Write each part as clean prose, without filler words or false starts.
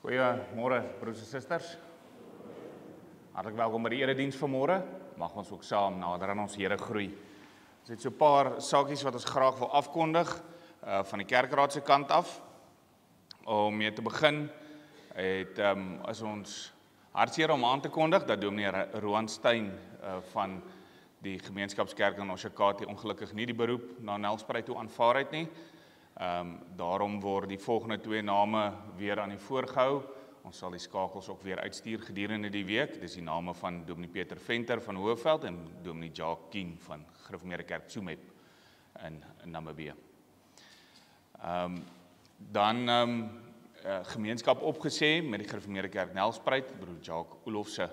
Goeiemôre broers en susters. Hartlik welkom by die erediens vanmôre. Mag ons ook saam nader aan ons Here groei. Ons het so 'n paar saakies wat ons graag wil afkondig van die kerkraad se kant af. Om mee te begin is ons hartseer om aan te kondig dat dominee Roan Steyn van die gemeenskapskerk in Oshakati ongelukkig nie die beroep na Nelspruit toe aanvaar het nie. Daarom word die volgende 2 name weer aan die voorgehou. Ons sal die skakels ook weer uitstuur gedurende die week. Dis die name van dominee Pieter Venter van Hoëveld en dominee Jacques Kien van Gereformeerde Kerk Tsumeb in Namibië. Gemeenskap opgesê met die Gereformeerde Kerk Nelspruit, broer Jacques Olofse.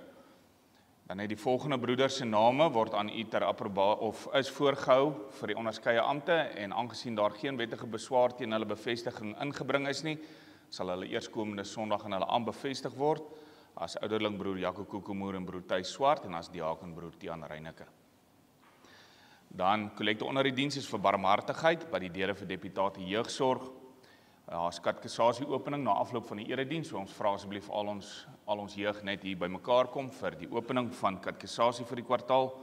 Dan het die volgende broeders se name word aan u ter approbaat of is voorgehou vir die onderskeie ampte en aangesien daar geen wettige beswaar teen hulle bevestiging ingebring is nie, sal hulle eerskomende Sondag in hulle ampt bevestig word as ouderling broer Jaco Koekemoer en broer Thys Swart en as diaken broer Tiaan Reyneke. Dan kollekte onder die diens is vir barmhartigheid by die deure vir deputate jeugsorg. As katekisasie opening na afloop van die erediens, so ons vra asseblief al ons jeug net hier by mekaar kom vir die opening van katekisasie vir die kwartaal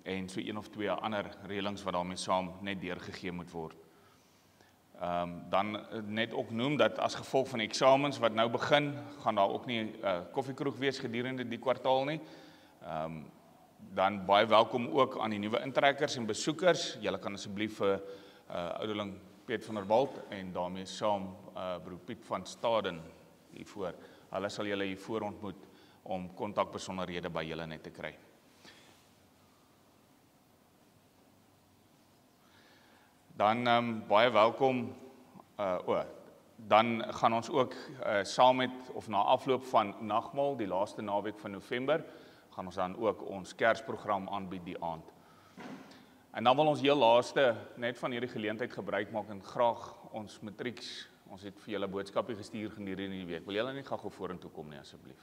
en so 1 of 2 ander reëlings wat daarmee saam net deurgegee moet word. Dan net ook noem dat as gevolg van die eksamens wat nou begin, gaan daar ook nie koffiekroeg wees gedurende die kwartaal nie. Dan baie welkom ook aan die nuwe intrekkers en besoekers. Julle kan asseblief vir ouderling Piet van der Walt en daarmee saam broer Piet van Staden hiervoor. Hulle sal julle hiervoor ontmoet om kontakbesonderhede by julle net te kry. Dan baie welkom, dan gaan ons ook saam met of na afloop van nagmaal, die laaste naweek van November, gaan ons dan ook ons Kersprogram aanbied die aand. En dan wil ons heel laaste net van hierdie geleentheid gebruik maak en graag ons matrieks, ons het vir julle boodskapie gestuur gedurende die week. Wil julle nie gou vorentoe kom nie asseblief?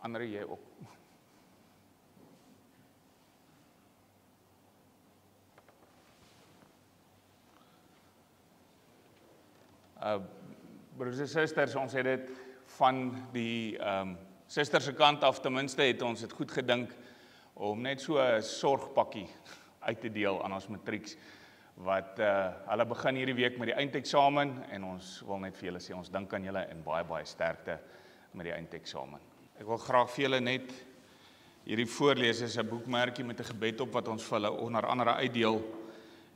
Andre, jy ook. Broers en susters, ons het dit van die susters se kant af, ten minste het ons dit goed gedink om net so 'n sorgpakkie uit te deel aan ons matrieks, wat hulle begin hierdie week met die eindeksamen en ons wil net vir julle sê, ons dink aan julle en baie sterkte met die eindeksamen. Ek wil graag vir julle net hierdie voorlees, is 'n boekmerkie met 'n gebed op wat ons vir hulle onder andere uitdeel.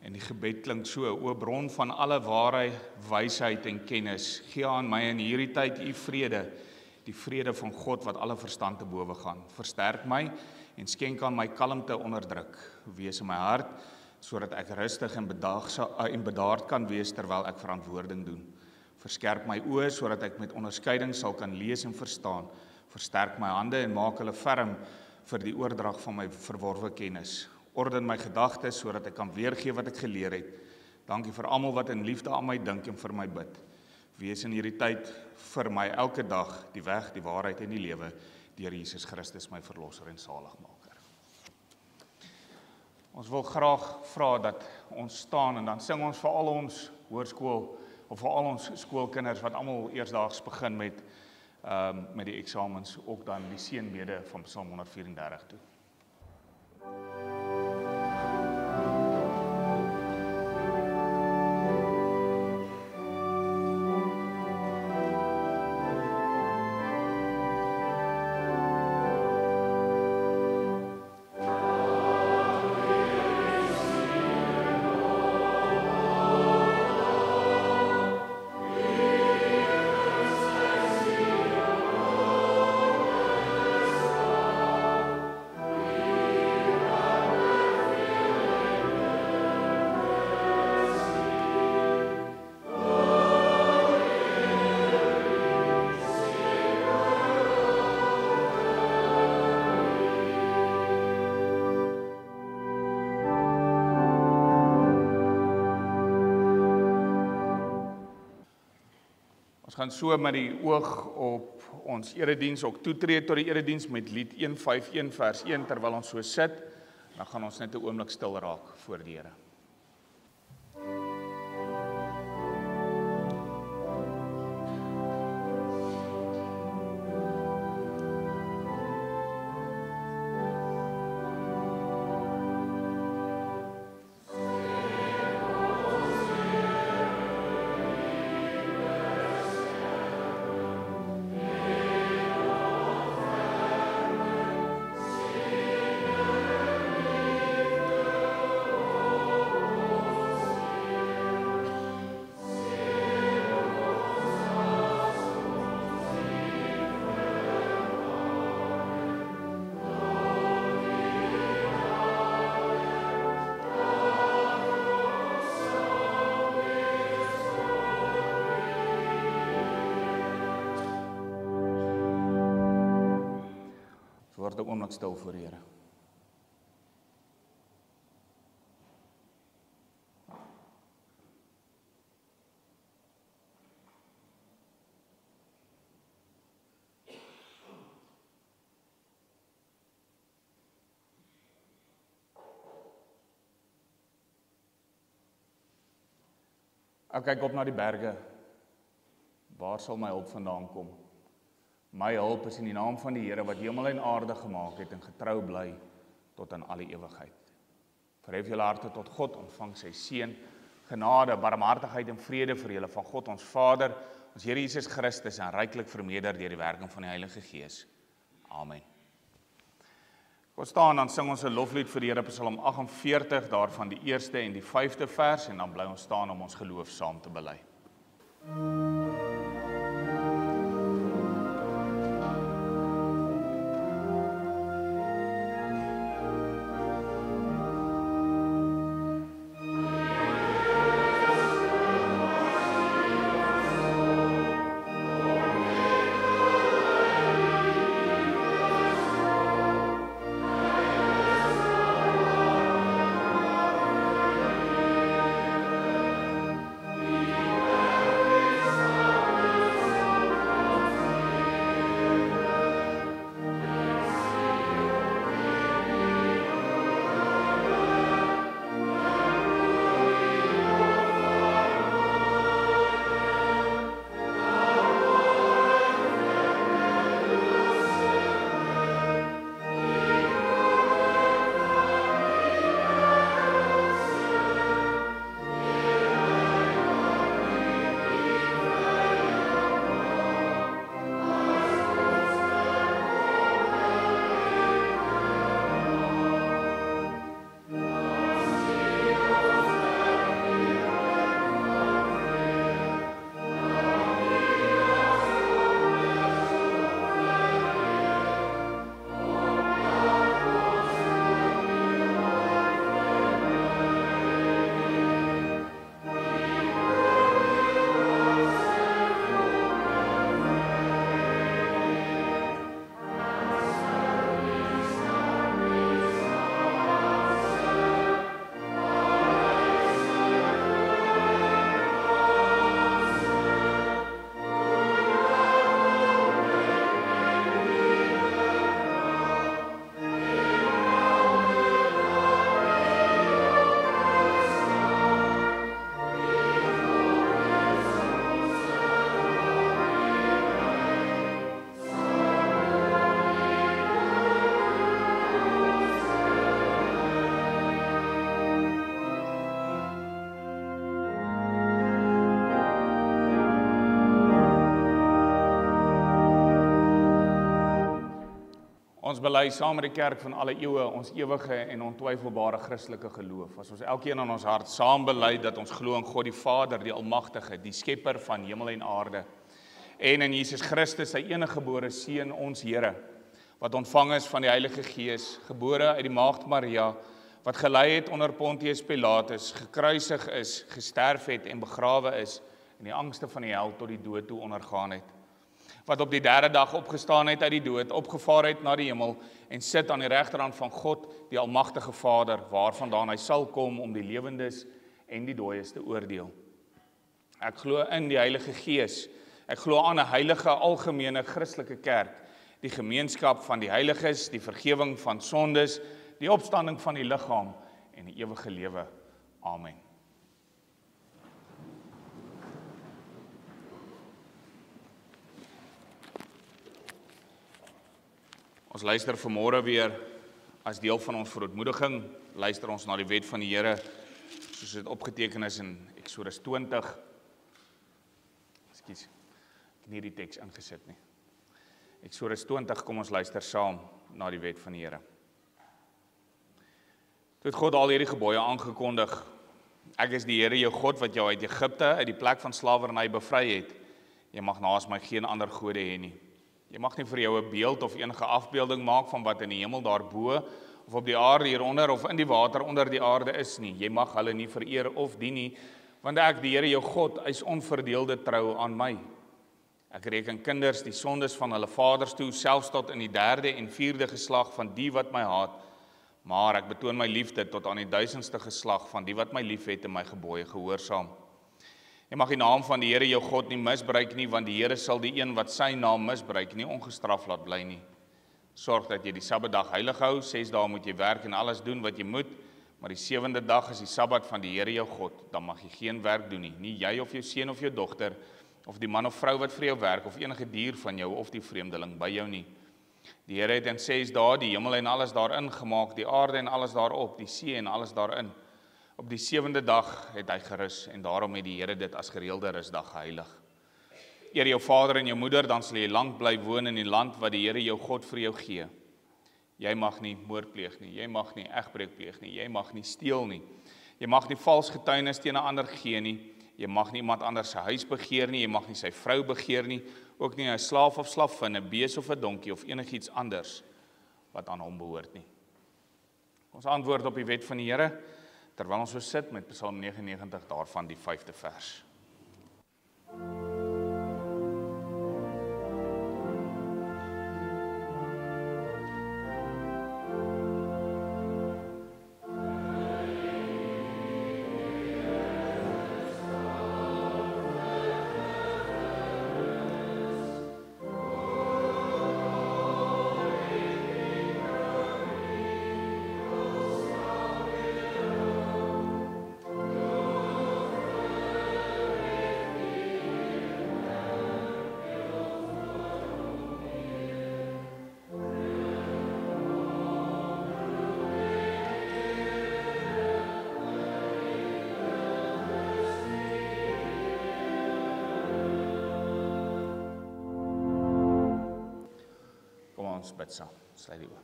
En die gebed klink so: O bron van alle waarheid, wysheid en kennis, gee aan my in hierdie tyd u vrede, die vrede van God wat alle verstand te bowe gaan. Versterk my en skenk aan my kalmte onder druk. Wees in my hart, sodat ek rustig en bedaard kan wees terwyl ek verantwoording doen. Verskerp my oë sodat ek met onderskeiding sal kan lees en verstaan. Versterk my hande en maak hulle ferm vir die oordrag van my verworwe kennis. Orden my gedagtes sodat ek kan weergee wat ek geleer het. Dankie vir almal wat in liefde aan my dink en vir my bid. Wees in hierdie tyd vir my elke dag die weg, die waarheid en die lewe deur Jesus Christus my verlosser en saligmaker. Ons wil graag vra dat ons staan en dan sing ons vir al ons hoërskool of vir al ons skoolkinders wat almal eersdaags begin met die eksamens ook dan die seënbede van Psalm 134 toe. Gaan so met die oog op ons erediens ook toetree tot die erediens met lied 151 vers 1 terwyl ons so sit. Dan gaan ons net 'n oomblik stil raak voor die Here. Word 'n oomblik stil voor die Here. Ek kyk op na die berge. Waar sal my hulp vandaan kom? My hulp is in die naam van die Here wat hemel en aarde gemaak het en getrou bly tot in alle ewigheid. Verhef julle harte tot God, ontvang sy seën, genade, barmhartigheid en vrede vir julle van God ons Vader, ons Here Jesus Christus en ryklik vermeerder deur die werking van die Heilige Gees. Amen. Ons staan, dan sing ons 'n loflied vir die Here, Psalm 48, daarvan die 1ste en die 5de vers, en dan bly ons staan om ons geloof saam te bely. Ons bely saam met die kerk van alle eeue ons ewige en ontwyfelbare Christelike geloof. As ons elkeen in ons hart saam bely dat ons glo in God die Vader, die Almagtige, die Skepper van hemel en aarde, en in Jesus Christus, sy eniggebore Seun, ons Here, wat ontvang is van die Heilige Gees, gebore uit die Maagd Maria, wat gelei het onder Pontius Pilatus, gekruisig is, gesterf het en begrawe is, en die angste van die hel tot die dood toe ondergaan het, wat op die derde dag opgestaan het uit die dood, opgevaar het na die hemel, en sit aan die regterhand van God, die Almagtige Vader, waarvandaan hy sal kom om die lewendes en die dooies te oordeel. Ek glo in die Heilige Gees, ek glo aan 'n heilige, algemene Christelike kerk, die gemeenskap van die heiliges, die vergifnis van sondes, die opstanding van die liggaam en die ewige lewe. Amen. Ons luister vanmôre weer as deel van ons verootmoediging, luister ons na die wet van die Here, soos dit opgeteken is in Eksodus 20. Ek het nie die teks ingesit nie. Eksodus 20, kom ons luister saam na die wet van die Here. Toe het God al hierdie gebooie aangekondig. Ek is die Here jou God wat jou uit Egipte, uit die plek van slawerny bevry het. Jy mag naas my geen ander gode hê nie. Jy mag nie vir jou 'n beeld of enige afbeelding maak van wat in die hemel daarbo, of op die aarde hieronder, of in die water onder die aarde is nie. Jy mag hulle nie vereer of dien nie, want ek, die Here jou God, is onverdeelde trou aan my. Ek reken kinders die sondes van hulle vaders toe, selfs tot in die 3de en 4de geslag van die wat my haat, maar ek betoon my liefde tot aan die 1000ste geslag van die wat my liefhet en my gebooie gehoorsaam. Jy mag die naam van die Here jou God nie misbruik nie, want die Here sal die een wat sy naam misbruik nie ongestraf laat bly nie. Sorg dat jy die Sabbatdag heilig hou, 6 dae moet jy werk en alles doen wat jy moet, maar die 7de dag is die Sabbat van die Here jou God, dan mag jy geen werk doen nie jy of jou seun of jou dogter, of die man of vrou wat vir jou werk, of enige dier van jou, of die vreemdeling by jou nie. Die Here het in 6 dae die hemel en alles daarin gemaak, die aarde en alles daarop, die see en alles daarin. Op die 7de dag het hy gerus, en daarom het die Here dit as gereelde rusdag geheilig. Eer jou vader en jou moeder, dan sal jy lank bly woon in die land wat die Here jou God vir jou gee. Jy mag nie moord pleeg nie, jy mag nie egbreek pleeg nie, jy mag nie steel nie. Jy mag nie vals getuienis teen 'n ander gee nie. Jy mag nie iemand anders se huis begeer nie, jy mag nie sy vrou begeer nie, ook nie 'n slaaf of slavin, 'n bees of 'n donkie of enigiets anders wat aan hom behoort nie. Ons antwoord op die wet van die Here, terwyl ons so sit met Psalm 99 daarvan die 5de vers. Ons bid saam, sluit die oë.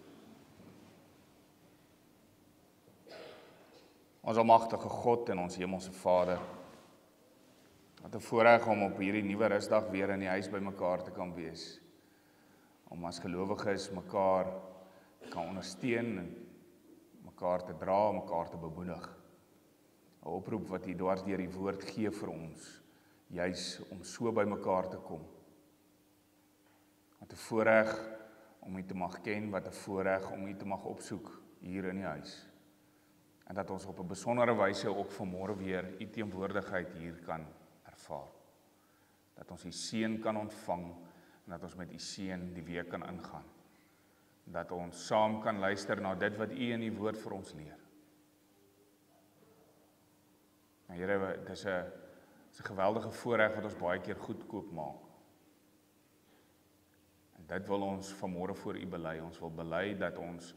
Ons almagtige God en ons hemelse Vader, wat 'n voorreg om op hierdie nuwe rusdag weer in die huis by mekaar te kan wees, om as gelowiges mekaar kan ondersteun en mekaar te dra, mekaar te bemoedig. 'n Oproep wat U dwars deur die woord gee vir ons, juis om so by mekaar te kom. Wat 'n voorreg om U te mag ken, wat 'n voorreg om U te mag opsoek hier in die huis. En dat ons op 'n besondere wyse ook vanmôre weer U teenwoordigheid hier kan ervaar. Dat ons U seën kan ontvang en dat ons met U seën die week kan ingaan. Dat ons saam kan luister na dit wat U in U woord vir ons leer. En Here, dit is 'n geweldige voorreg wat ons baie keer goedkoop maak. Dit wil ons vanmôre voor U bely. Ons wil bely dat ons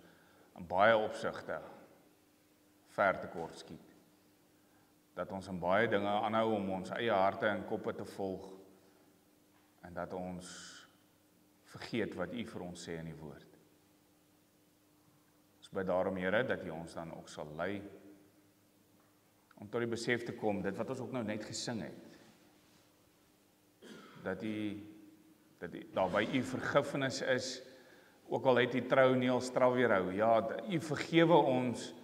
in baie opsigte ver tekort skiet. Dat ons in baie dinge aanhou om ons eie harte en koppe te volg en dat ons vergeet wat U vir ons sê in die woord. Ons bid daarom, Here, dat U ons dan ook sal lei om tot die besef te kom, dit wat ons ook nou net gesing het, dat daar by U vergifnis is, ook al het U trou nie al straf weerhou. Ja, U vergewe ons,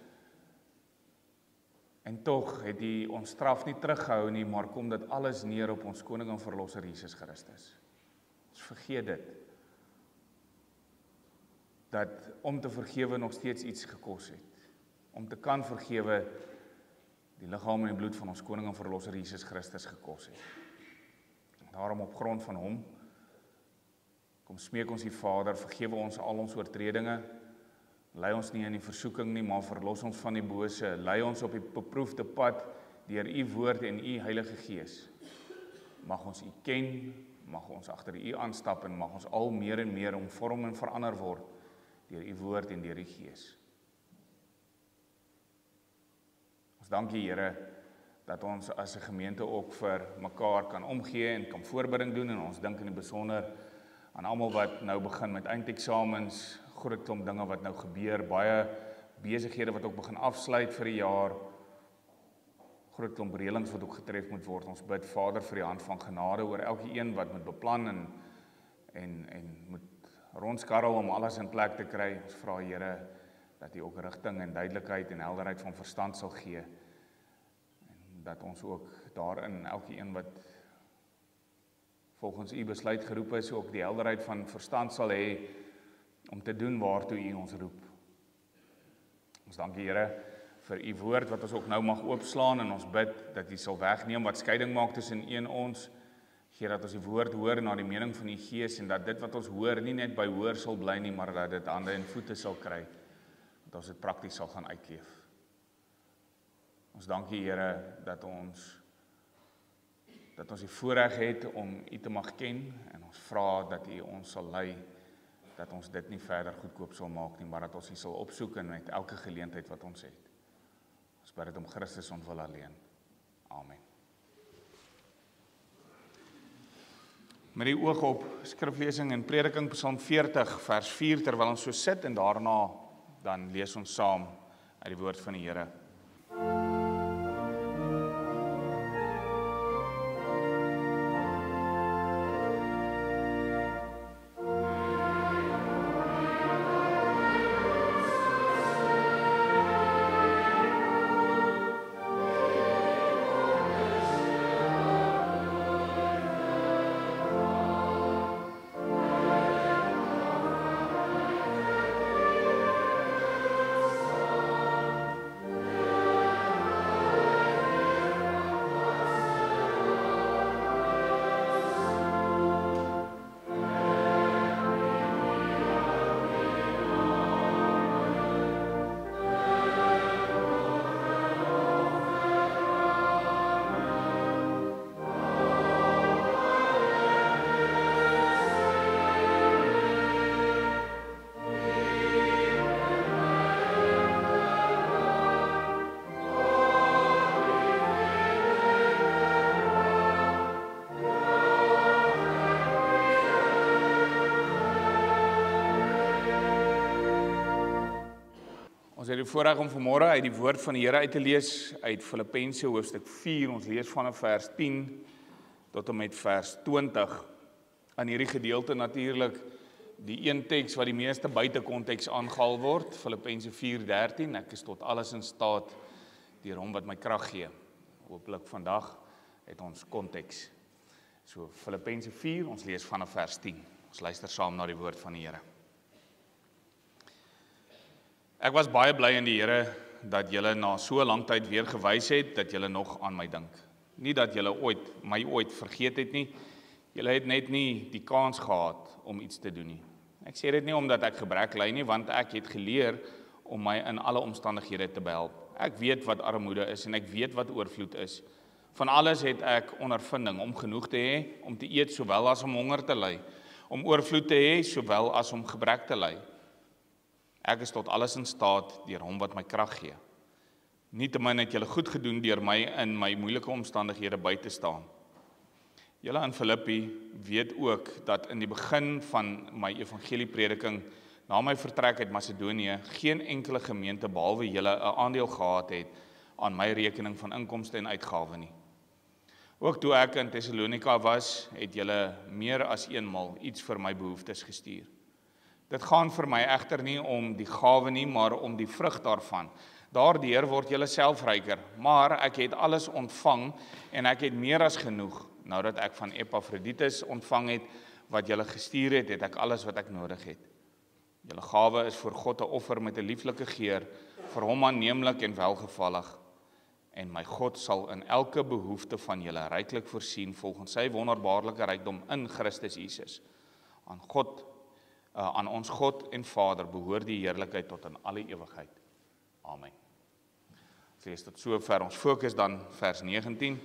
en tog het U ons straf nie teruggehou nie, maar kom dit alles neer op ons koning en verlosser Jesus Christus. Ons vergeet dit, dat om te vergewe nog steeds iets gekos het. Om te kan vergewe, die liggaam en bloed van ons koning en verlosser Jesus Christus gekos het. Daarom op grond van hom, kom smeek ons die Vader, vergewe ons al ons oortredinge, Lei ons nie in die versoeking nie, maar verlos ons van die bose. Lei ons op die beproefde pad deur u woord en u Heilige Gees. Mag ons u ken, mag ons agter u aanstap en mag ons al meer en meer omvorm en verander word deur u woord en deur die Gees. Ons dank u, Here, dat ons as 'n gemeente ook vir mekaar kan omgee en kan voorbereiding doen, en ons dink in die besonder aan almal wat nou begin met eindeksamens, groot klomp dinge wat nou gebeur, baie besighede wat ook begin afsluit vir die jaar, groot klomp reëlings wat ook getref moet word. Ons bid, Vader, vir die hand van genade oor elke een wat moet beplan en moet rondskarrel om alles in plek te kry. Ons vra, Here, dat u ook rigting en duidelikheid en helderheid van verstand sal gee, en dat ons ook daarin, elke een wat volgens u besluit geroep is, ook die helderheid van verstand sal hê om te doen waartoe u ons roep. Ons dank u, Here, vir u woord wat ons ook nou mag oopslaan, en ons bid dat u sal wegneem wat skeiding maak tussen u en ons. Gee dat ons die woord hoor na die mening van die Gees, en dat dit wat ons hoor nie net by hoor sal bly nie, maar dat dit hande en voete sal kry, dat ons dit prakties sal gaan uitleef. Ons dank u, Here, dat ons die voorreg het om u te mag ken, en ons vra dat u ons sal lei, dat ons dit nie verder goedkoop sal maak nie, maar dat ons u sal opsoek in met elke geleentheid wat ons het. Ons bid dit om Christus ontwil alleen. Amen. Met die oog op skriflesing en prediking Psalm 40 vers 4 terwyl ons so sit, en daarna dan lees ons saam uit die woord van die Here. Ons het die voorreg om vanmôre uit die woord van die Here uit te lees uit Filippense hoofstuk 4. Ons lees vanaf vers 10 tot en met vers 20. Aan hierdie gedeelte natuurlik die een teks wat die meeste buite konteks aangehaal word, Filippense 4:13. Ek is tot alles in staat deur hom wat my krag gee. Hooplik vandag het ons konteks. So Filippense 4, ons lees vanaf vers 10. Ons luister saam na die woord van die Here. Ek was baie bly in die Here dat julle na so lang tyd weer gewys het dat julle nog aan my dink. Nie dat julle my ooit vergeet het nie. Julle het net nie die kans gehad om iets te doen nie. Ek sê dit nie omdat ek gebrek ly nie, want ek het geleer om my in alle omstandighede te behelp. Ek weet wat armoede is en ek weet wat oorvloed is. Van alles het ek ondervinding om genoeg te hê, om te eet sowel as om honger te ly, om oorvloed te hê sowel as om gebrek te ly. Ek is tot alles in staat deur hom wat my krag gee. Nietemin het julle goed gedoen deur my in my moeilike omstandighede by te staan. Julle in Filippi weet ook dat in die begin van my evangelieprediking na my vertrek uit Macedonië geen enkele gemeente behalwe julle 'n aandeel gehad het aan my rekening van inkomste en uitgawe nie. Ook toe ek in Thessalonika was, het julle meer as eenmal iets vir my behoeftes gestuur. Dit gaan vir my egter nie om die gawe nie, maar om die vrug daarvan. Daardeur word julle self ryker, maar ek het alles ontvang en ek het meer as genoeg. Nadat ek van Epaphroditus ontvang het wat julle gestuur het, het ek alles wat ek nodig het. Julle gawe is voor God 'n offer met 'n lieflike geur, vir hom aanneemlik en welgevallig. En my God sal in elke behoefte van julle ryklik voorsien volgens sy wonderbaarlike rykdom in Christus Jesus. Aan God Aan ons God en Vader behoort die heerlikheid tot in alle ewigheid. Amen. Ons lees tot sover. Ons fokus dan vers 19.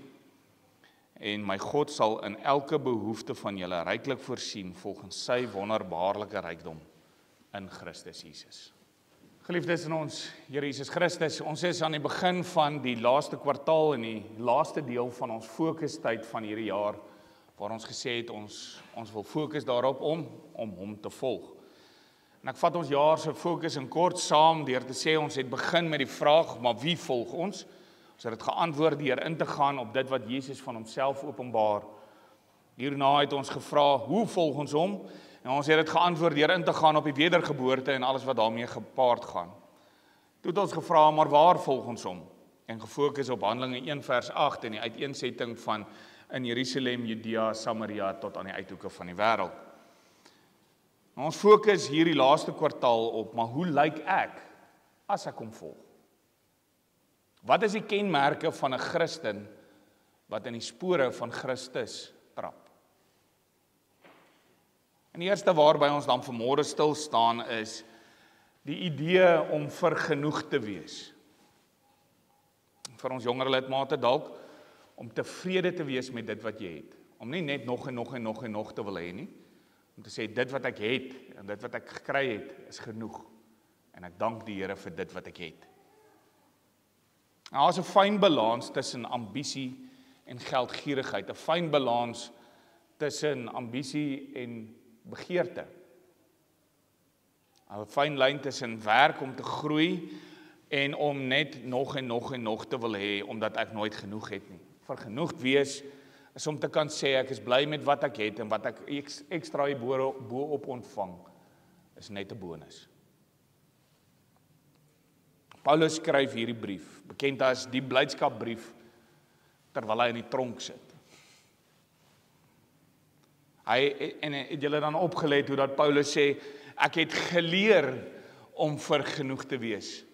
En my God sal in elke behoefte van julle ryklik voorsien volgens sy wonderbaarlike rykdom in Christus Jesus. Geliefdes in ons Here Jesus Christus, ons is aan die begin van die laaste kwartaal en die laaste deel van ons fokustyd van hierdie jaar, waar ons gesê het, ons wil fokus daarop om hom te volg. En ek vat ons jaar se fokus in kort saam deur te sê, ons het begin met die vraag, maar wie volg ons? Ons het dit geantwoord deur in te gaan op dit wat Jesus van homself openbaar. Hierna het ons gevra, hoe volg ons hom? En ons het dit geantwoord deur in te gaan op die wedergeboorte en alles wat daarmee gepaard gaan. Toe het ons gevra, maar waar volg ons hom? En gefokus op Handelinge 1 vers 8 en die uiteensetting van in Jerusalem, Judea, Samaria tot aan die uithoeke van die wêreld. Ons fokus hierdie laaste kwartaal op, maar hoe lyk ek as ek hom volg? Wat is die kenmerke van 'n Christen wat in die spore van Christus trap? En die eerste waarby ons dan vanmôre stil staan is die idee om vergenoeg te wees. Vir ons jonger lidmate dalk om tevrede te wees met dit wat jy het. Om nie net nog en nog te wil hê nie. Om te sê dit wat ek het en dit wat ek gekry het is genoeg. En ek dank die Here vir dit wat ek het. Nou, daar is 'n fyn balans tussen ambisie en geldgierigheid, 'n fyn balans tussen ambisie en begeerte. 'n Fyn lyn tussen werk om te groei en om net nog en nog te wil hê omdat ek nooit genoeg het nie. Vergenoegd wees is om te kan sê ek is bly met wat ek het en wat ek ekstra bo-op ontvang is net 'n bonus. Paulus skryf hierdie brief, bekend as die blydskapbrief, terwyl hy in die tronk sit. Het julle dan opgelet hoe dat Paulus sê, ek het geleer om vergenoeg te wees.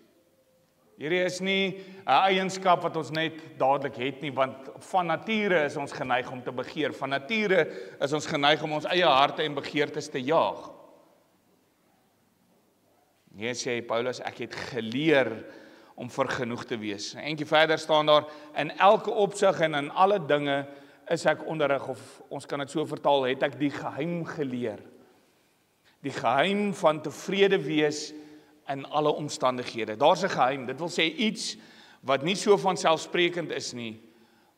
Hierdie is nie 'n eienskap wat ons net dadelik het nie, want van nature is ons geneig om te begeer. Van nature is ons geneig om ons eie harte en begeertes te jaag. Nee, sê Paulus, ek het geleer om vergenoeg te wees. Eentjie verder staan daar, in elke opsig en in alle dinge is ek onderrig, of ons kan dit so vertaal, het ek die geheim geleer. Die geheim van tevrede wees in alle omstandighede. Daar's 'n geheim, dit wil sê iets wat nie so vanselfsprekend is nie,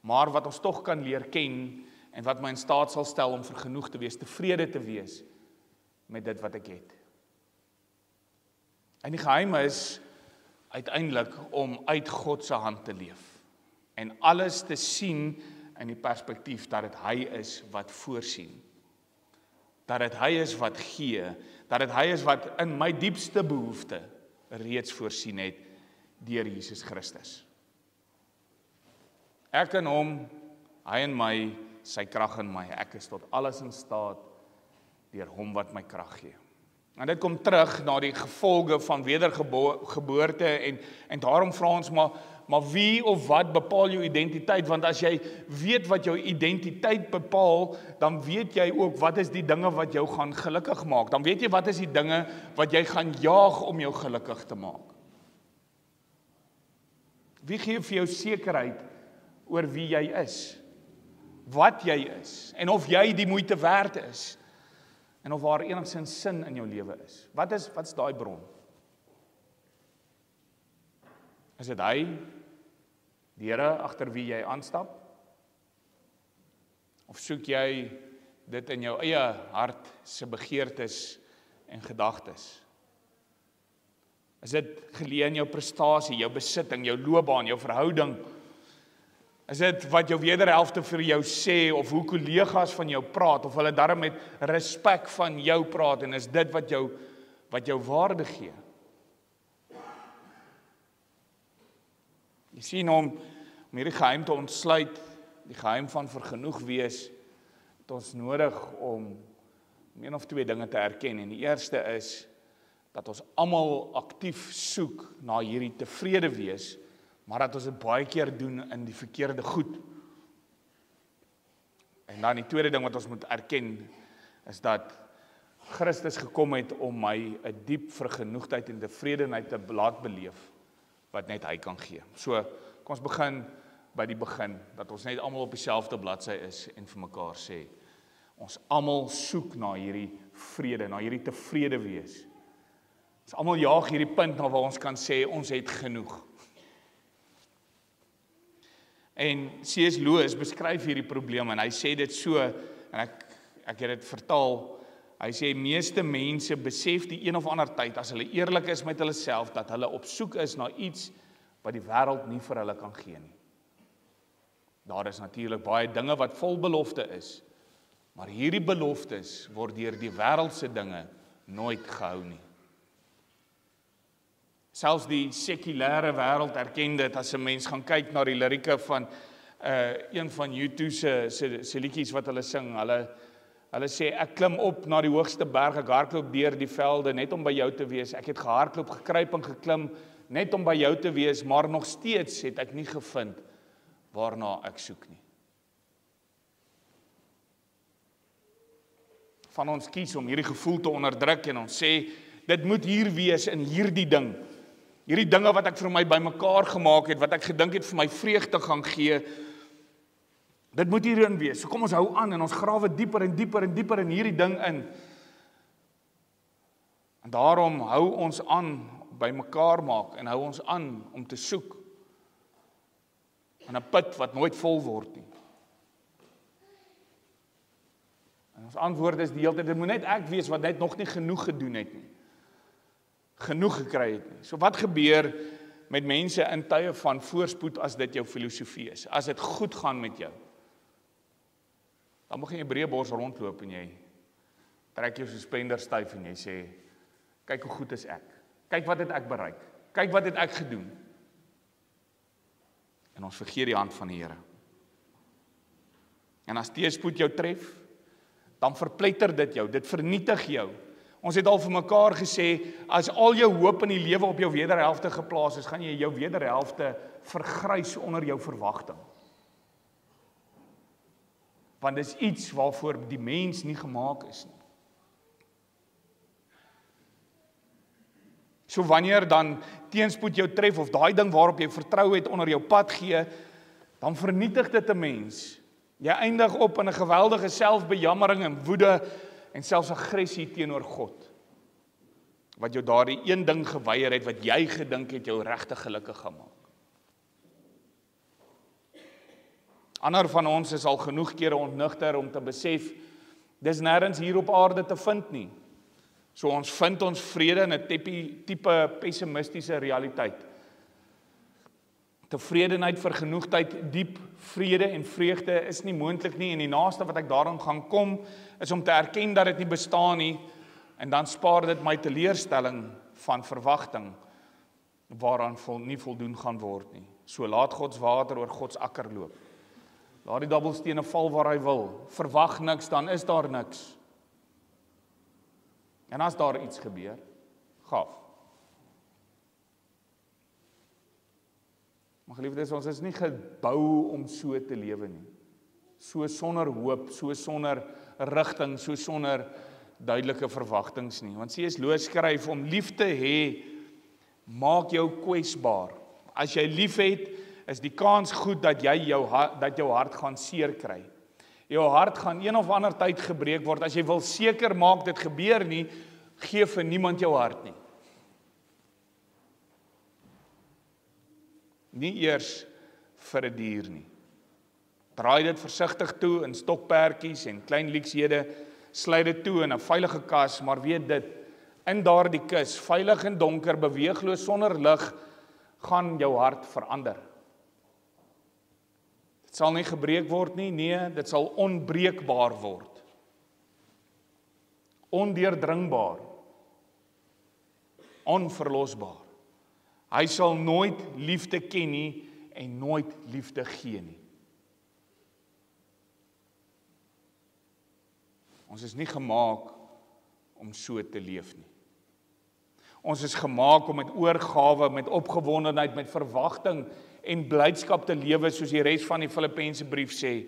maar wat ons tog kan leer ken en wat my in staat sal stel om vergenoeg te wees, tevrede te wees met dit wat ek het. En die geheim is uiteindelik om uit God se hand te leef en alles te sien in die perspektief dat dit hy is wat voorsien. Dat dit hy is wat gee, dat dit hy is wat in my diepste behoefte reeds voorsien het deur Jesus Christus. Ek in hom, hy in my, sy krag in my. Ek is tot alles in staat deur hom wat my krag gee. En dit kom terug na die gevolge van wedergeboorte en daarom vra ons maar wie of wat bepaal jou identiteit? Want as jy weet wat jou identiteit bepaal, dan weet jy ook wat is die dinge wat jou gaan gelukkig maak. Dan weet jy wat is die dinge wat jy gaan jaag om jou gelukkig te maak. Wie gee vir jou sekerheid oor wie jy is? Wat jy is? En of jy die moeite werd is? En of daar enigstens sin in jou lewe is? Wat's daai bron? Is dit hy, die Here agter wie jy aanstap? Of soek jy dit in jou eie hart se begeertes en gedagtes? Is dit geleë in jou prestasie, jou besitting, jou loopbaan, jou verhouding? Is dit wat jou wederhelfte vir jou sê, of hoe kollegas van jou praat, of hulle darm met respek van jou praat, en is dit wat jou waarde gee? Jy sien, om hierdie geheim te ontsluit, die geheim van vergenoeg wees, het ons nodig om een of twee dinge te erken. En die eerste is, dat ons almal aktief soek na hierdie tevrede wees, maar dat ons dit baie keer doen in die verkeerde goed. En dan die tweede ding wat ons moet erken, is dat Christus gekom het om my 'n diep vergenoegdheid en tevredenheid te laat beleef, wat net hy kan gee. So, kom ons begin by die begin, dat ons net almal op dieselfde bladsy is en vir mekaar sê, ons almal soek na hierdie vrede, na hierdie tevrede wees. Ons almal jaag hierdie punt na waar ons kan sê, ons het genoeg. En C.S. Lewis beskryf hierdie probleem en hy sê dit so, en ek het dit vertaal, hy sê, meeste mense besef die een of ander tyd, as hulle eerlik is met hulle self, dat hulle op soek is na iets wat die wêreld nie vir hulle kan gee nie. Daar is natuurlik baie dinge wat vol belofte is, maar hierdie beloftes word deur die wêreldse dinge nooit gehou nie. Selfs die sekulêre wêreld erken dit as 'n mens gaan kyk na die lirieke van een van U2 se liedjies wat hulle sing. Hulle sê, ek klim op na die hoogste berg, ek hardloop deur die velde net om by jou te wees. Ek het gehardloop, gekruip en geklim net om by jou te wees, maar nog steeds het ek nie gevind waarna ek soek nie. Van ons kies om hierdie gevoel te onderdruk en ons sê, dit moet hier wees in hierdie ding. Hierdie dinge wat ek vir my bymekaar gemaak het, wat ek gedink het vir my vreugde gaan gee, dit moet hierin wees. So kom ons hou aan en ons grawe dieper en dieper en dieper in hierdie ding in. En daarom hou ons aan by mekaar maak en hou ons aan om te soek in 'n put wat nooit vol word nie. En ons antwoord is die hele tyd, dit moet net ek wees wat net nog nie genoeg gedoen het nie. Genoeg gekry het nie. So wat gebeur met mense in tye van voorspoed as dit jou filosofie is? As dit goed gaan met jou, dan begin jy breë bors rondloop en jy trek jou suspender styf en jy sê, kyk hoe goed is ek. Kyk wat het ek bereik. Kyk wat het ek gedoen. En ons vergeet die hand van die Here. En as teëspoed jou tref, dan verpletter dit jou, dit vernietig jou. Ons het al vir mekaar gesê, as al jou hoop in die lewe op jou wederhelfte geplaas is, gaan jy jou wederhelfte vergrys onder jou verwagting. Want dis iets waarvoor die mens nie gemaak is nie. So wanneer dan teenspoed jou tref, of daai ding waarop jy vertrou het onder jou pad gee, dan vernietig dit 'n mens. Jy eindig op in 'n geweldige selfbejammering en woede, en selfs aggressie teenoor God, wat jou daardie een ding geweier het, wat jy gedink het jou regtig gelukkig gemaak. Ander van ons is al genoeg kere ontnigter om te besef, dis nêrens hier op aarde te vind nie. So ons vind ons vrede in 'n tipe pessimistiese realiteit. Tevredenheid, vergenoegdheid, diep vrede en vreugde is nie moontlik nie, en die naaste wat ek daaraan gaan kom, is om te erken dat dit nie bestaan nie, en dan spaar dit my teleurstelling van verwagting, waaraan nie voldoen gaan word nie. So laat Gods water oor Gods akker loop. Laat die dobbelstene val waar hy wil. Verwag niks, dan is daar niks. En as daar iets gebeur, gaaf. Maar geliefdes, ons is nie gebou om so te lewe nie. So sonder hoop, so sonder rigting, so sonder duidelike verwagtings nie. Want C.S. Lewis skryf, om lief te hê, maak jou kwesbaar. As jy lief het, is die kans goed dat jou hart gaan seer kry. Jou hart gaan een of ander tyd gebreek word. As jy wil seker maak dit gebeur nie, gee vir niemand jou hart nie. Nie eers vir 'n dier nie. Draai dit versigtig toe in stokperdjies en klein lieksehede, sluit dit toe in 'n veilige kas, maar weet dit, in daardie kus, veilig en donker, beweegloos sonder lig, gaan jou hart verander. Dit sal nie gebreek word nie, nee, dit sal onbreekbaar word. Ondeurdringbaar. Onverlosbaar. Hy sal nooit liefde ken nie en nooit liefde gee nie. Ons is nie gemaak om so te leef nie. Ons is gemaak om met oorgawe, met opgewondenheid, met verwagting en blydskap te lewe, soos die res van die Filippense brief sê.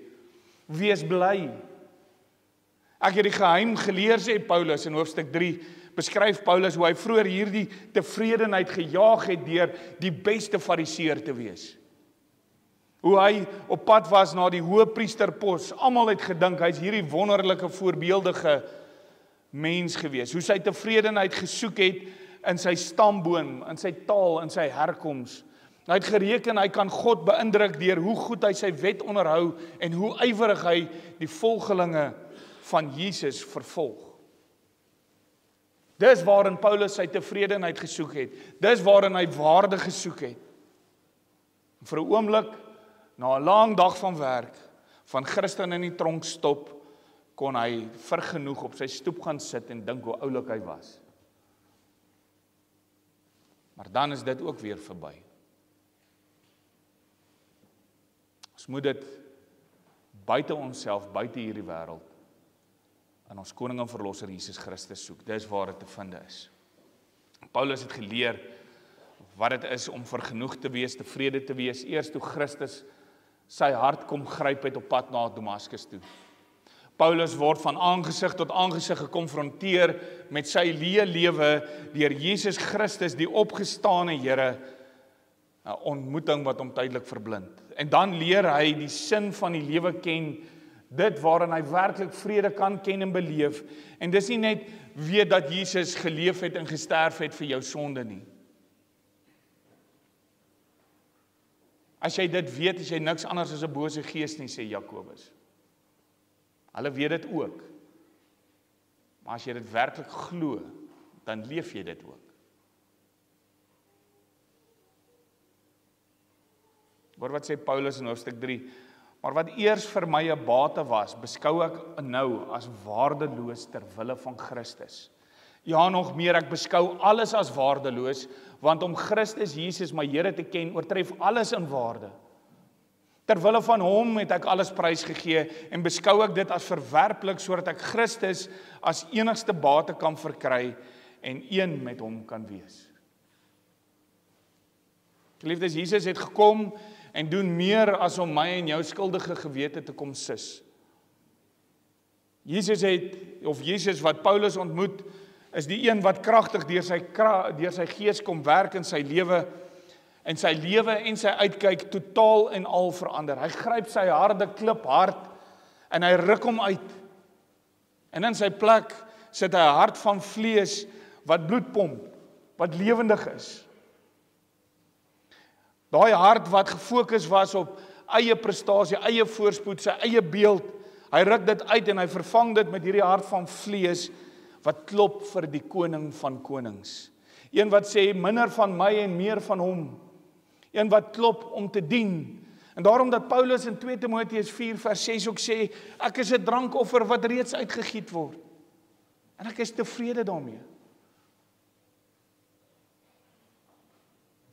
Wees bly. Ek het die geheim geleer, sê Paulus in hoofstuk 3, beskryf Paulus hoe hy vroeër hierdie tevredenheid gejaag het deur die beste fariseer te wees. Hoe hy op pad was na die hoëpriesterpos, almal het gedink hy's hierdie wonderlike voorbeeldige mens gewees. Hoe sy tevredenheid gesoek het in sy stamboom, in sy taal, in sy herkoms. Hy het gereken hy kan God beïndruk deur hoe goed hy sy wet onderhou en hoe ywerig hy die volgelinge van Jesus vervolg. Dis waarin Paulus sy tevredenheid gesoek het. Dis waarin hy waarde gesoek het. Vir 'n oomblik, na 'n lang dag van werk, van Christen in die tronk stop, kon hy vergenoeg op sy stoep gaan sit en dink hoe oulik hy was. Maar dan is dit ook weer verby. Ons moet dit buite onsself, buite hierdie wêreld, in ons koning en verlosser Jesus Christus soek. Dis waar dit te vind is. Paulus het geleer wat dit is om vergenoeg te wees, tevrede te wees, eers toe Christus sy hart kom gryp het op pad na Damaskus toe. Paulus word van aangesig tot aangesig gekonfronteer met sy lewe deur Jesus Christus, die opgestane Here, 'n ontmoeting wat hom tydelik verblind. En dan leer hy die sin van die lewe ken, dit waarin hy werklik vrede kan ken en beleef. En dis nie net weet dat Jesus geleef het en gesterf het vir jou sonde nie. As jy dit weet, is jy niks anders as 'n bose gees nie, sê Jakobus. Hulle weet dit ook. Maar as jy dit werklik glo, dan leef jy dit ook. Hoor wat sê Paulus in hoofstuk 3, maar wat eers vir my 'n bate was, beskou ek nou as waardeloos ter wille van Christus. Ja, nog meer, ek beskou alles as waardeloos, want om Christus Jesus my Here te ken, oortref alles in waarde. Ter wille van hom het ek alles prysgegee en beskou ek dit as verwerplik, sodat ek Christus as enigste bate kan verkry en een met hom kan wees. Geliefdes, Jesus het gekom en doen meer as om my en jou skuldige gewete te kom sis. Jesus wat Paulus ontmoet, is die een wat kragtig deur sy gees kom werk in sy lewe en sy uitkyk totaal en al verander. Hy gryp sy harde klip hart en hy ruk hom uit. En in sy plek sit hy 'n hart van vlees wat bloed pomp, wat lewendig is. Daai hart wat gefokus was op eie prestasie, eie voorspoed, sy eie beeld, hy ruk dit uit en hy vervang dit met hierdie hart van vlees wat klop vir die koning van konings. Een wat sê minder van my en meer van hom. Een wat klop om te dien. En daarom dat Paulus in 2 Timoteus 4 vers 6 ook sê, ek is 'n drankoffer wat reeds uitgegiet word. En ek is tevrede daarmee.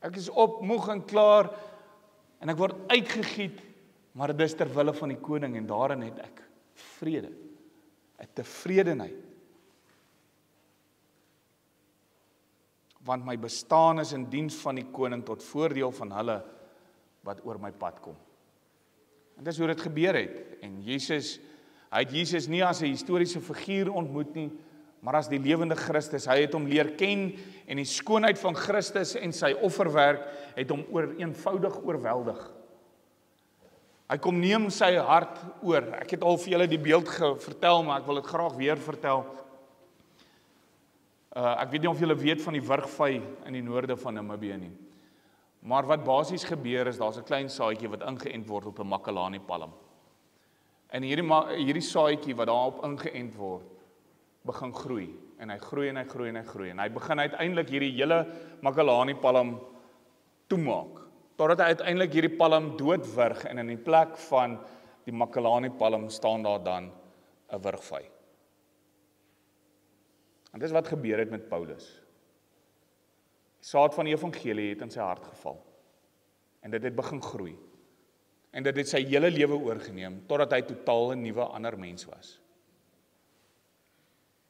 Ek is op, moeg en klaar en ek word uitgegiet, maar dit is ter wille van die koning en daarin het ek vrede, 'n tevredenheid. Want my bestaan is in diens van die koning tot voordeel van hulle wat oor my pad kom. En dis hoe dit gebeur het. En hy het Jesus nie as 'n historiese figuur ontmoet nie, maar as die lewende Christus. Hy het hom leer ken en die skoonheid van Christus en sy offerwerk het hom eenvoudig oorweldig. Hy kom neem sy hart oor. Ek het al vir julle die beeld vertel, maar ek wil dit graag weer vertel. Ek weet nie of julle weet van die wurgvy in die noorde van Namibië nie. Maar wat basies gebeur is, daar's 'n klein saadjie wat ingeënt word op 'n Makalani palm. En hierdie saadjie wat daarop ingeënt word, begin groei. En hy groei en hy groei en hy groei. En hy begin uiteindelik hierdie hele Makalani palm toemaak. Totdat hy uiteindelik hierdie palm doodwurg en in die plek van die Makalani palm staan daar dan 'n wurgvy. En dis wat gebeur het met Paulus. Die saad van die evangelie het in sy hart geval. En dit het begin groei. En dit het sy hele lewe oorgeneem, totdat hy totaal 'n nuwe ander mens was.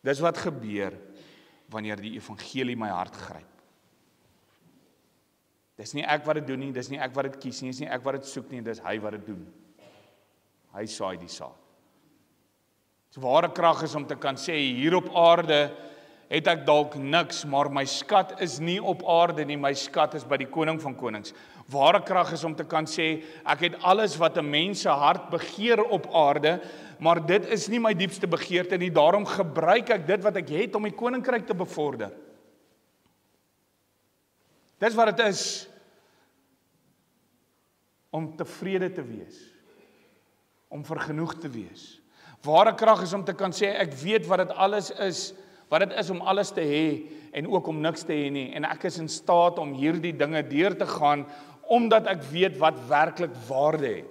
Dis wat gebeur, wanneer die evangelie my hart gryp. Dis nie ek wat dit doen nie, dis nie ek wat dit kies nie, dis nie ek wat dit soek nie, dis hy wat dit doen. Hy saai die saad. So ware krag is om te kan sê, hier op aarde het ek dalk niks, maar my skat is nie op aarde nie, my skat is by die koning van konings. Ware krag is om te kan sê, ek het alles wat 'n mens se hart begeer op aarde, maar dit is nie my diepste begeerte nie, daarom gebruik ek dit wat ek het om die koninkryk te bevorder. Dis wat dit is om tevrede te wees, om vergenoeg te wees. Ware krag is om te kan sê, ek weet wat dit is om alles te hê en ook om niks te hê nie, en ek is in staat om hierdie dinge deur te gaan, omdat ek weet wat werklik waarde het.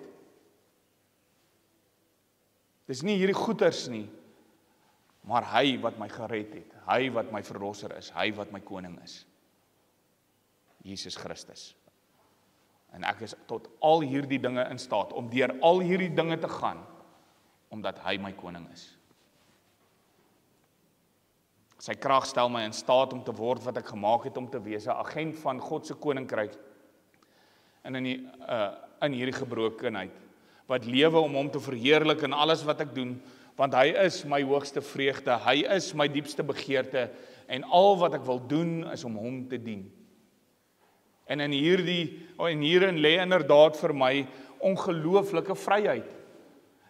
Dis nie hierdie goeders nie, maar hy wat my gered het, hy wat my verlosser is, hy wat my koning is. Jesus Christus. En ek is tot al hierdie dinge in staat, om deur al hierdie dinge te gaan, omdat hy my koning is. Sy krag stel my in staat om te word wat ek gemaak het om te wees, 'n agent van God se koninkryk, en in hierdie gebrokenheid, wat lewe om hom te verheerlik in alles wat ek doen, want hy is my hoogste vreugde, hy is my diepste begeerte, en al wat ek wil doen is om hom te dien. En hierin lê inderdaad vir my ongelooflike vryheid.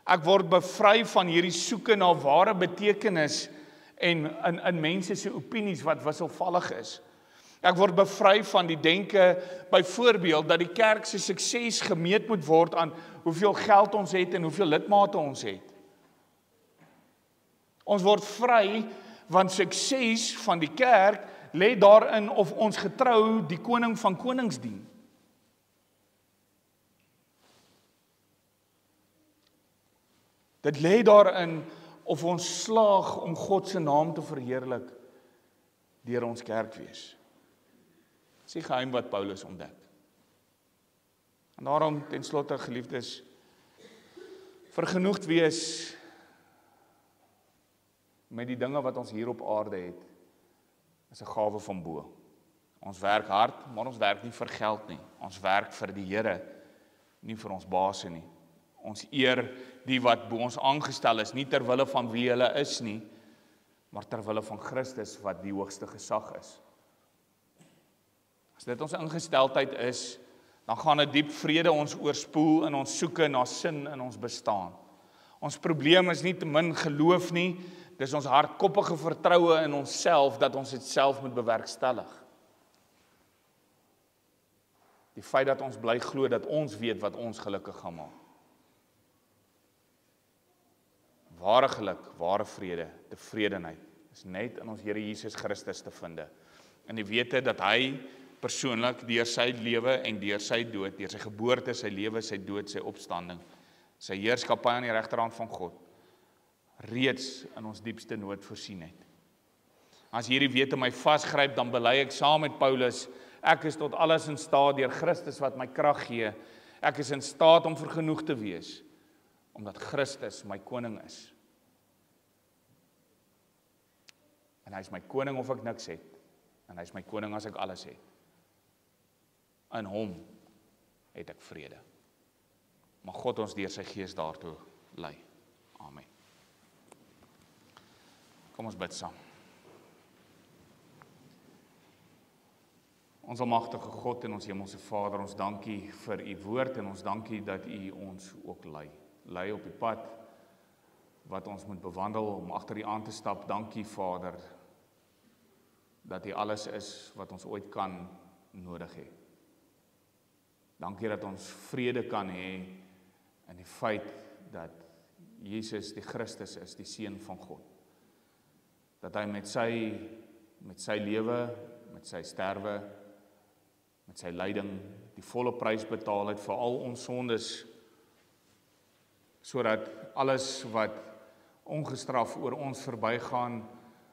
Ek word bevry van hierdie soeke na ware betekenis en in mense se opinies wat wisselvallig is. Ek word bevry van die denke, byvoorbeeld, dat die kerk se sukses gemeet moet word aan hoeveel geld ons het en hoeveel lidmate ons het. Ons word vry, want sukses van die kerk lê daarin of ons getrou die koning van konings dien. Dit lê daarin of ons slaag om God se naam te verheerlik deur ons kerk wees. Dis die geheim wat Paulus ontdek. En daarom, ten slotte, geliefdes, vergenoegd wees met die dinge wat ons hier op aarde het, is 'n gawe van bo. Ons werk hard, maar ons werk nie vir geld nie. Ons werk vir die Here, nie vir ons baase nie. Ons eer die wat bo ons aangestel is, nie ter wille van wie hulle is nie, maar ter wille van Christus wat die hoogste gesag is. As dit ons ingesteldheid is, dan gaan 'n diep vrede ons oorspoel in ons soeke na sin in ons bestaan. Ons probleem is nie te min geloof nie, dis ons hardkoppige vertroue in onsself dat ons dit self moet bewerkstellig. Die feit dat ons bly glo dat ons weet wat ons gelukkig gaan maak. Ware geluk, ware vrede, tevredenheid is net in ons Here Jesus Christus te vind. En die wete dat hy persoonlik deur sy lewe en deur sy dood, deur sy geboorte, sy lewe, sy dood, sy opstanding, sy heerskappy aan die regterhand van God, reeds in ons diepste nood voorsien het. As hierdie wete my vasgryp, dan bely ek saam met Paulus, ek is tot alles in staat deur Christus wat my krag gee. Ek is in staat om vergenoeg te wees, omdat Christus my koning is. En hy is my koning of ek niks het, en hy is my koning as ek alles het. In hom het ek vrede. Mag God ons deur sy gees daartoe lei. Amen. Kom ons bid saam. Ons almagtige God en ons hemelse Vader, ons dankie vir u woord en ons dankie dat u ons ook lei. Lei op die pad wat ons moet bewandel om agter u aan te stap. Dankie Vader dat u alles is wat ons ooit kan nodig hê. Dankie dat ons vrede kan hê in die feit dat Jesus die Christus is, die Seun van God. Dat hy met sy lewe, met sy sterwe, met sy lyding die volle prys betaal het vir al ons sondes, sodat alles wat ongestraf oor ons verbygaan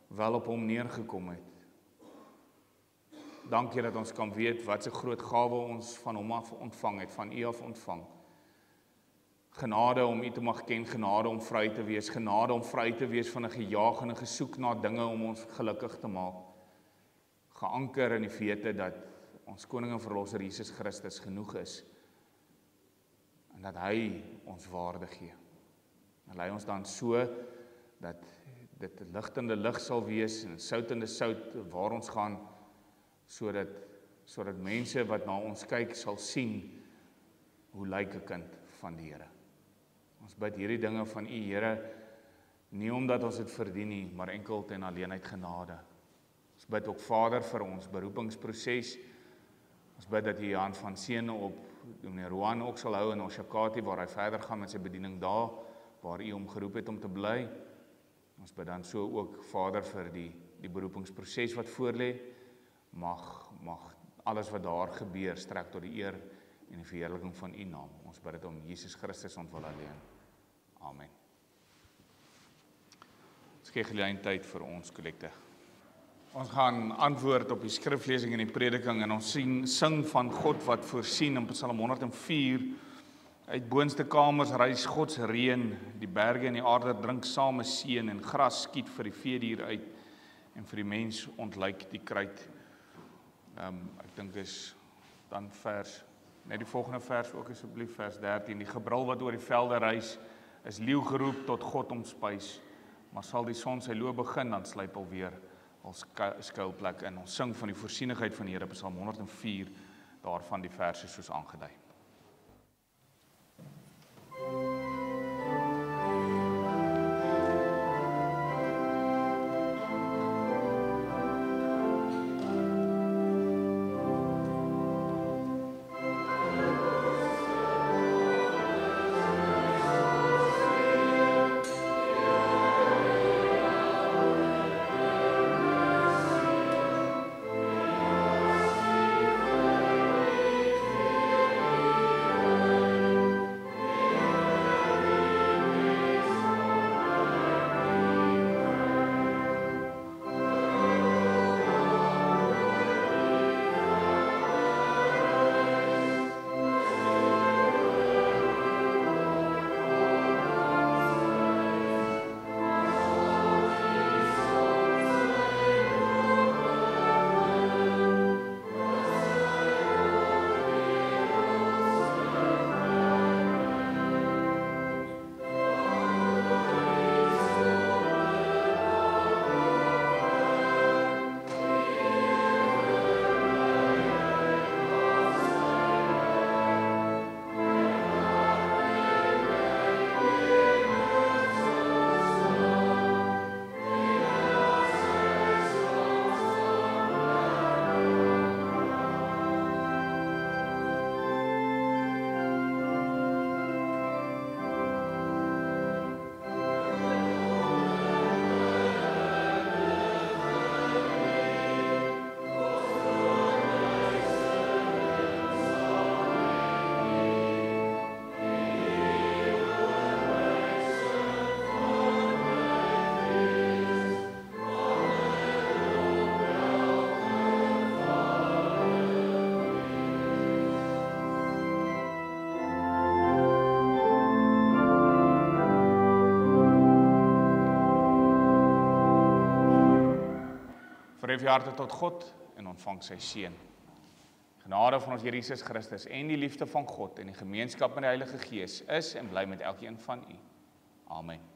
wel op hom neergekom het. Dankie dat ons kan weet wat 'n groot gawe ons van hom af ontvang het, van u af ontvang. Genade om u te mag ken, genade om vry te wees, genade om vry te wees van 'n gejaag en 'n gesoek na dinge om ons gelukkig te maak. Geanker in die wete dat ons koning en verlosser Jesus Christus genoeg is en dat hy ons waarde gee. En lei ons dan so dat dit 'n ligtende lig sal wees en soutende sout waar ons gaan, sodat mense wat na ons kyk sal sien hoe lyk 'n kind van die Here. Ons bid hierdie dinge van U, Here, nie omdat ons dit verdien nie, maar enkel en alleen uit genade. Ons bid ook Vader vir ons beroepingsproses. Ons bid dat U U hand van seën op Dominee Roan ook sal hou in Oshakati, waar hy verder gaan met sy bediening daar, waar U hom geroep het om te bly. Ons bid dan so ook Vader vir die beroepingsproses wat voorlê. Mag alles wat daar gebeur strek tot die eer en die verheerliking van U naam. Ons bid dit om Jesus Christus ontwil alleen. Amen. Ons gee geleentheid vir ons kollekte. Ons gaan antwoord op die skriflesing en die prediking en ons sing van God wat voorsien in Psalm 104. Uit boonste kamers reis God se reën, die berge en die aarde drink same seën en gras skiet vir die veedier uit en vir die mens ontlyk die kruit. Ek dink is dan net die volgende vers ook asseblief, vers 13. Die gebrul wat oor die velde reis, is leeu geroep tot God om spys. Maar sal die son sy loop begin, dan sluip alweer als skuilplek in. Ons sing van die voorsienigheid van die Here, Psalm 104, daarvan die verse soos aangedui. Verhef jou harte tot God en ontvang sy seën. Genade van ons Here Jesus Christus en die liefde van God en die gemeenskap met die Heilige Gees is en bly met elkeen van u. Amen.